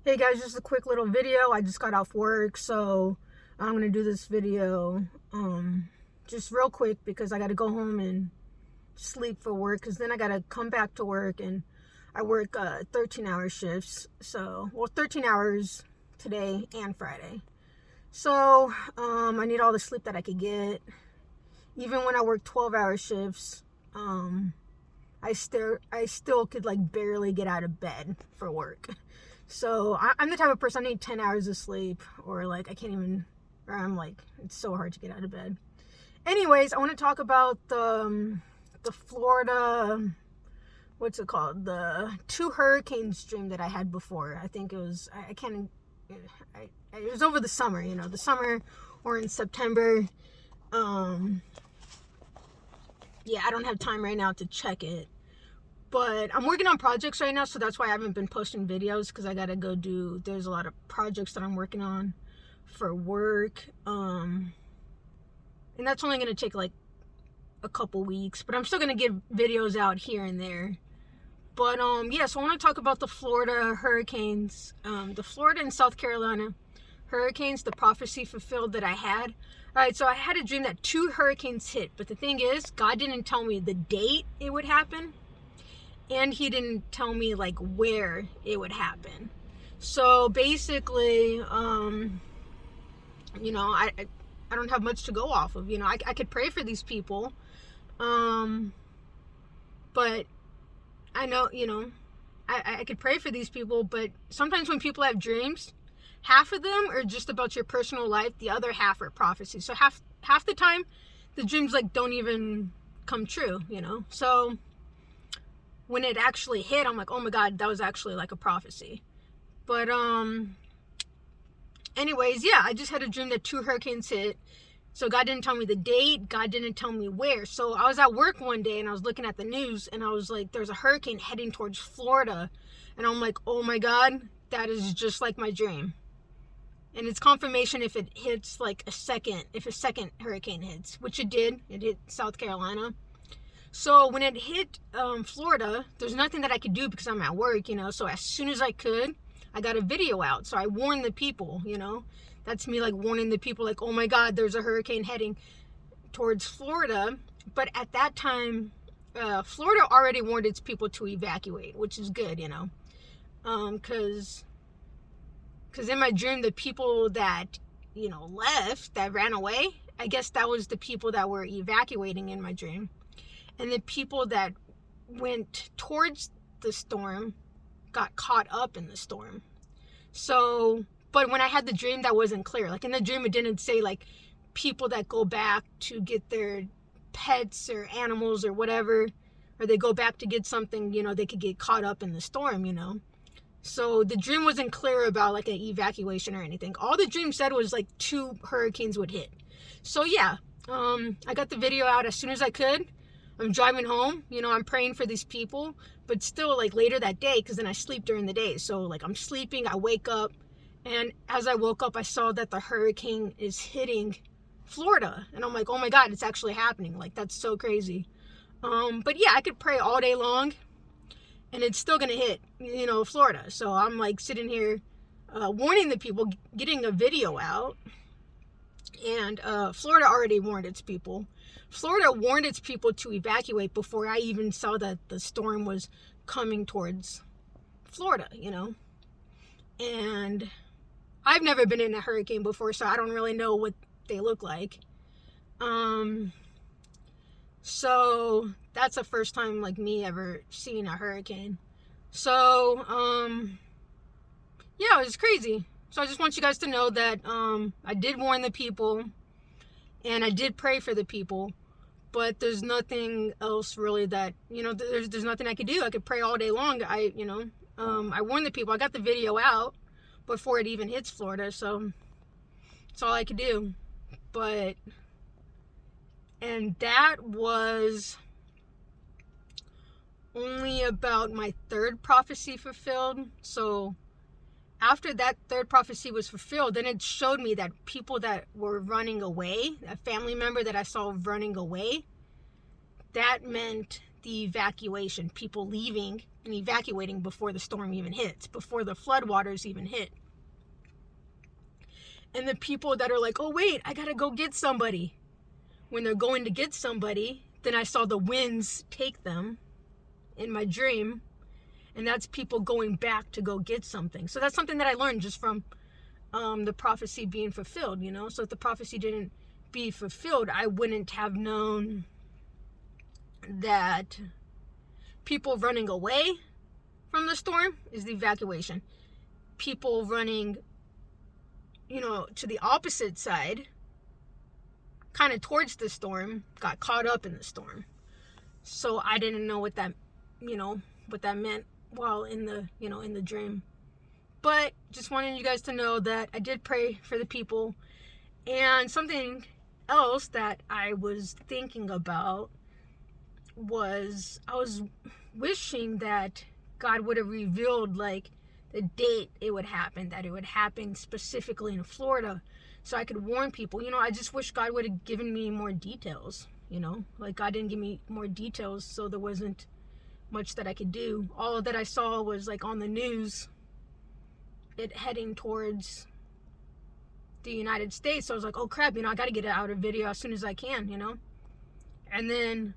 Hey guys, just a quick little video. I just got off work, so I'm gonna do this video just real quick because I gotta go home and sleep for work, because then I gotta come back to work, and I work 13-hour shifts. So, well, 13 hours today and Friday. So I need all the sleep that I could get. Even when I work 12-hour shifts, I still could like barely get out of bed for work. So I'm the type of person, I need 10 hours of sleep, or like I can't even, or I'm like, it's so hard to get out of bed. Anyways, I want to talk about the Florida, what's it called? The 2 hurricanes dream that I had before. I think it was, I can't, it was over the summer, the summer or in September. Yeah, I don't have time right now to check it. But I'm working on projects right now, so that's why I haven't been posting videos, because I gotta go there's a lot of projects that I'm working on for work. And that's only gonna take like a couple weeks, but I'm still gonna get videos out here and there. But yeah, so I want to talk about the Florida hurricanes, the Florida and South Carolina hurricanes, the prophecy fulfilled that I had. All right, so I had a dream that 2 hurricanes hit, but the thing is, God didn't tell me the date it would happen, and he didn't tell me like where it would happen. So basically, I don't have much to go off of. I could pray for these people, but I know, I could pray for these people, but sometimes when people have dreams, half of them are just about your personal life, the other half are prophecy. So half the time, the dreams like don't even come true, So when it actually hit, I'm like, oh my God, that was actually like a prophecy. But anyways, yeah, I just had a dream that 2 hurricanes hit. So God didn't tell me the date. God didn't tell me where. So I was at work one day and I was looking at the news, and I was like, there's a hurricane heading towards Florida. And I'm like, oh my God, that is just like my dream. And it's confirmation if it hits like if a second hurricane hits, which it did. It hit South Carolina. So when it hit Florida, there's nothing that I could do because I'm at work, So as soon as I could, I got a video out. So I warned the people, That's me like warning the people like, oh my God, there's a hurricane heading towards Florida. But at that time, Florida already warned its people to evacuate, which is good, Because in my dream, the people that, left, that ran away, I guess that was the people that were evacuating in my dream. And the people that went towards the storm got caught up in the storm. So, but when I had the dream, that wasn't clear. Like in the dream, it didn't say like people that go back to get their pets or animals or whatever, or they go back to get something, they could get caught up in the storm, So the dream wasn't clear about like an evacuation or anything. All the dream said was like 2 hurricanes would hit. So yeah, I got the video out as soon as I could. I'm driving home, I'm praying for these people, but still like later that day, because then I sleep during the day. So like I'm sleeping, I wake up, and as I woke up, I saw that the hurricane is hitting Florida. And I'm like, oh my God, it's actually happening. Like, that's so crazy. But yeah, I could pray all day long and it's still going to hit, Florida. So I'm like sitting here warning the people, getting a video out. And Florida already warned its people. Florida warned its people to evacuate before I even saw that the storm was coming towards Florida, And I've never been in a hurricane before, so I don't really know what they look like. So that's the first time like me ever seeing a hurricane. So, yeah, it was crazy. So I just want you guys to know that I did warn the people and I did pray for the people, but there's nothing else really that, there's nothing I could do. I could pray all day long. I warned the people. I got the video out before it even hits Florida, so that's all I could do. And that was only about my 3rd prophecy fulfilled. So after that 3rd prophecy was fulfilled, then it showed me that people that were running away, a family member that I saw running away, that meant the evacuation, people leaving and evacuating before the storm even hits, before the floodwaters even hit. And the people that are like, oh wait, I gotta go get somebody. When they're going to get somebody, then I saw the winds take them in my dream. And that's people going back to go get something. So that's something that I learned just from the prophecy being fulfilled, you know. So if the prophecy didn't be fulfilled, I wouldn't have known that people running away from the storm is the evacuation. People running, you know, to the opposite side, kind of towards the storm, got caught up in the storm. So I didn't know what that, you know, what that meant while in the, you know, in the dream. But just wanted you guys to know that I did pray for the people. And something else that I was thinking about was I was wishing that God would have revealed like the date it would happen, that it would happen specifically in Florida, so I could warn people. You know, I just wish God would have given me more details, you know, like God didn't give me more details, so there wasn't much that I could do. All that I saw was like on the news, it heading towards the United States. So I was like, oh crap, you know, I got to get out a video as soon as I can, you know. And then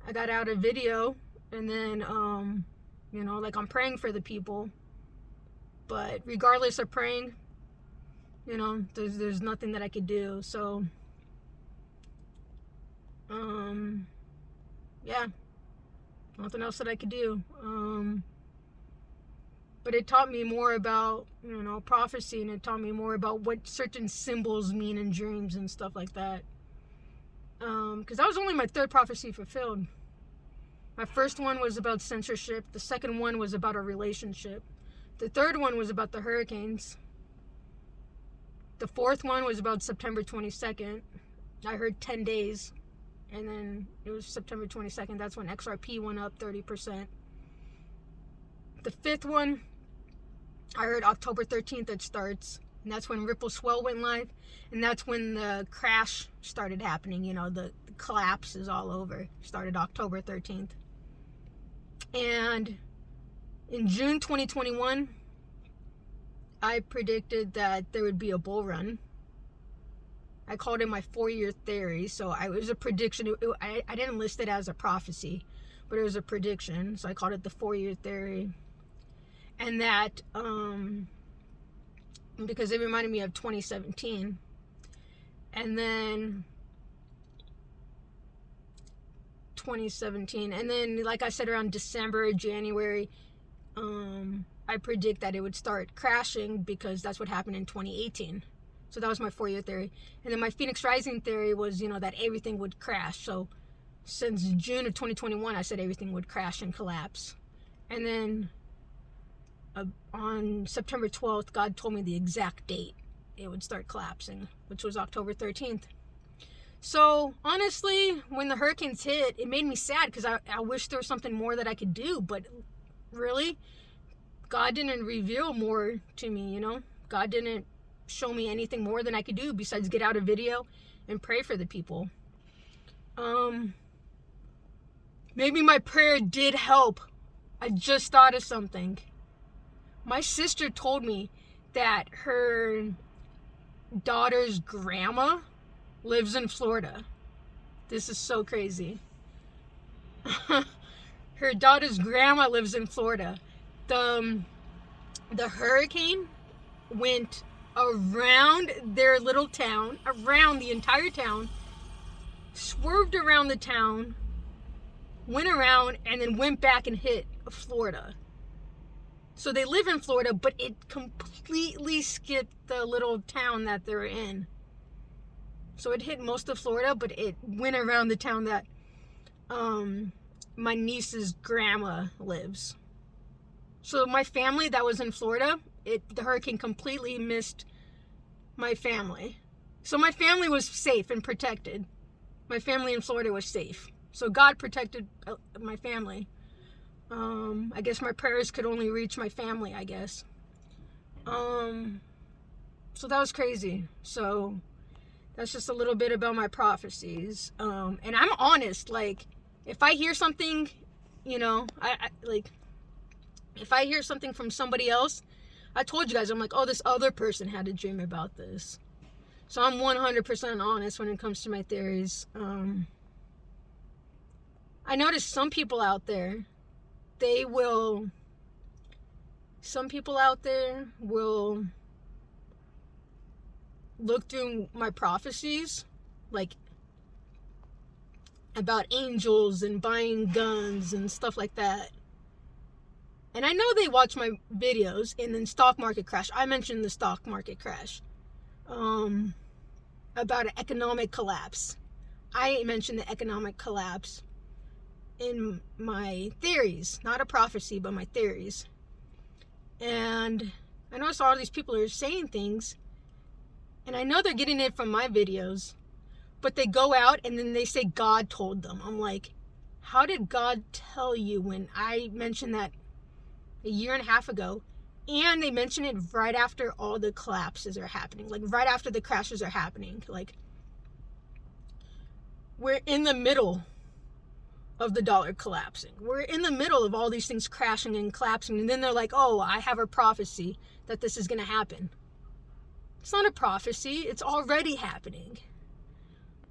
I got out a video, and then you know, like I'm praying for the people, but regardless of praying, you know, there's nothing that I could do. So yeah, nothing else that I could do. But it taught me more about, you know, prophecy, and it taught me more about what certain symbols mean in dreams and stuff like that. Because that was only my third prophecy fulfilled. My first one was about censorship. The second one was about a relationship. The third one was about the hurricanes. The fourth one was about September 22nd. I heard 10 days. And then it was September 22nd. That's when XRP went up 30%. The fifth one, I heard October 13th it starts. And that's when Ripple Swell went live. And that's when the crash started happening. You know, the collapse is all over. Started October 13th. And in June 2021, I predicted that there would be a bull run. I called it my 4-year theory. So it was a prediction. I didn't list it as a prophecy, but it was a prediction. So I called it the 4-year theory. And that, because it reminded me of 2017. And then 2017. And then, like I said, around December, January, I predict that it would start crashing because that's what happened in 2018. So that was my 4-year theory. And then my Phoenix Rising theory was, you know, that everything would crash. So since June of 2021, I said everything would crash and collapse. And then on September 12th, God told me the exact date it would start collapsing, which was October 13th. So honestly, when the hurricanes hit, it made me sad because I wish there was something more that I could do. But really, God didn't reveal more to me, you know. God didn't show me anything more than I could do besides get out a video and pray for the people. Maybe my prayer did help. I just thought of something. My sister told me that her daughter's grandma lives in Florida. This is so crazy. Her daughter's grandma lives in Florida. The hurricane went around their little town, around the entire town, swerved around the town, went around, and then went back and hit Florida. So they live in Florida, but it completely skipped the little town that they're in. So it hit most of Florida, but it went around the town that my niece's grandma lives. So my family that was in Florida, the hurricane completely missed my family. So my family was safe and protected. My family in Florida was safe. So God protected my family. I guess my prayers could only reach my family, I guess. So that was crazy. So that's just a little bit about my prophecies. And I'm honest, like, if I hear something, you know, I like, if I hear something from somebody else, I told you guys, I'm like, oh, this other person had a dream about this. So I'm 100% honest when it comes to my theories. I noticed some people out there will look through my prophecies, like about angels and buying guns and stuff like that. And I know they watch my videos, and then stock market crash. I mentioned the stock market crash. About an economic collapse. I mentioned the economic collapse in my theories, not a prophecy, but my theories. And I noticed all these people are saying things, and I know they're getting it from my videos, but they go out and then they say God told them. I'm like, how did God tell you when I mentioned that a year and a half ago? And they mention it right after all the collapses are happening, like right after the crashes are happening. Like, we're in the middle of the dollar collapsing. We're in the middle of all these things crashing and collapsing, and then they're like, oh, I have a prophecy that this is going to happen. It's not a prophecy. It's already happening.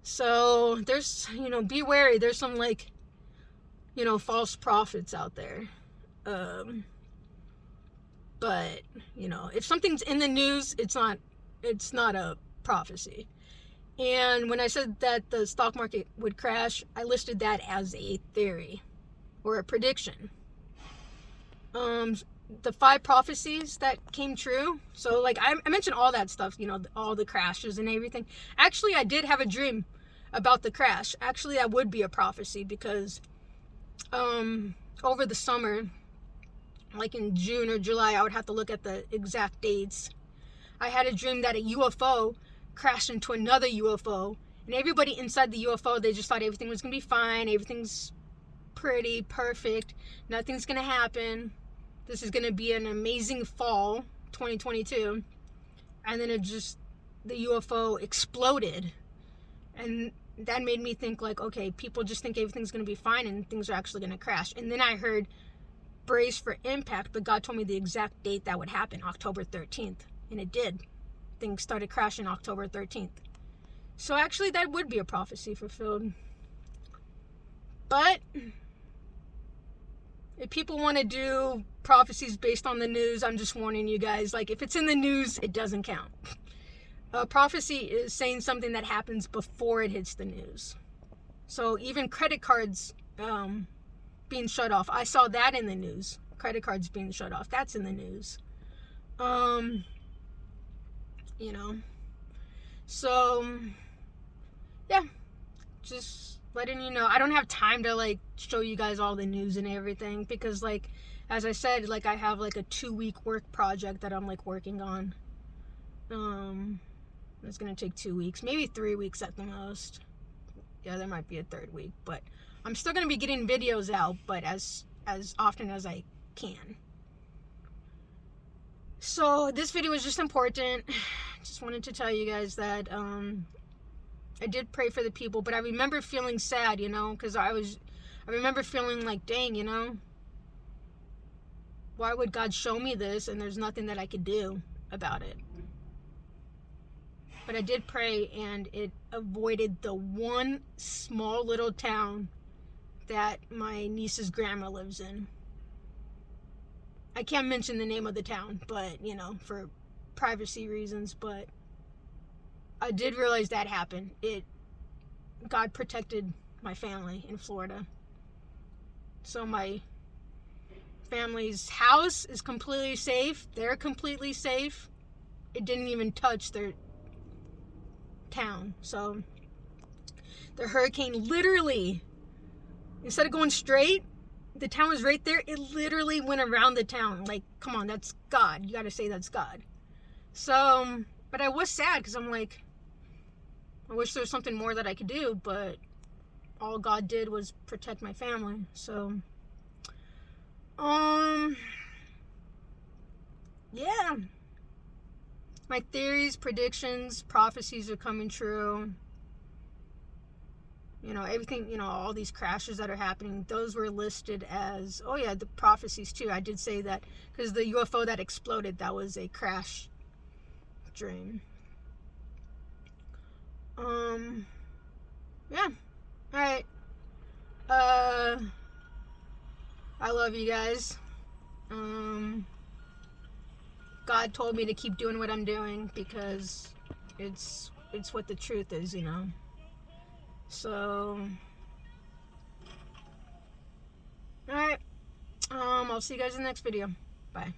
So there's, be wary. There's some, like, false prophets out there. But, if something's in the news, it's not a prophecy. And when I said that the stock market would crash, I listed that as a theory or a prediction. The 5 prophecies that came true. So, like, I mentioned all that stuff, all the crashes and everything. Actually, I did have a dream about the crash. Actually, that would be a prophecy because over the summer, like in June or July, I would have to look at the exact dates. I had a dream that a UFO crashed into another UFO, and everybody inside the UFO, they just thought everything was going to be fine, everything's pretty, perfect, nothing's going to happen, this is going to be an amazing fall, 2022, and then the UFO exploded, and that made me think, like, okay, people just think everything's going to be fine, and things are actually going to crash. And then I heard brace for impact, but God told me the exact date that would happen, October 13th, and it did. Things started crashing October 13th. So actually, that would be a prophecy fulfilled. But if people want to do prophecies based on the news, I'm just warning you guys, like, if it's in the news, it doesn't count. A prophecy is saying something that happens before it hits the news. So even credit cards being shut off, I saw that in the news. Credit cards being shut off, that's in the news. So, yeah, just letting you know. I don't have time to, like, show you guys all the news and everything, because, like, as I said, like, I have, like, a 2-week work project that I'm, like, working on. It's gonna take 2 weeks, maybe 3 weeks at the most. Yeah, there might be a 3rd week, but I'm still gonna be getting videos out, but as often as I can. So this video was just important. Just wanted to tell you guys that I did pray for the people, but I remember feeling sad, because I remember feeling like, dang, why would God show me this and there's nothing that I could do about it? But I did pray, and it avoided the one small little town that my niece's grandma lives in. I can't mention the name of the town, but, for privacy reasons, but I did realize that happened. God protected my family in Florida. So my family's house is completely safe. They're completely safe. It didn't even touch their town. So the hurricane literally, instead of going straight, the town was right there. It literally went around the town. Like, come on, that's God. You gotta say that's God. So, but I was sad because I'm like, I wish there was something more that I could do, but all God did was protect my family. So, yeah. My theories, predictions, prophecies are coming true. You know, everything, you know, all these crashes that are happening, those were listed as, oh yeah, the prophecies too. I did say that because the UFO that exploded, that was a crash dream. Yeah. All right. I love you guys. God told me to keep doing what I'm doing because it's what the truth is, you know. So, all right. I'll see you guys in the next video. Bye.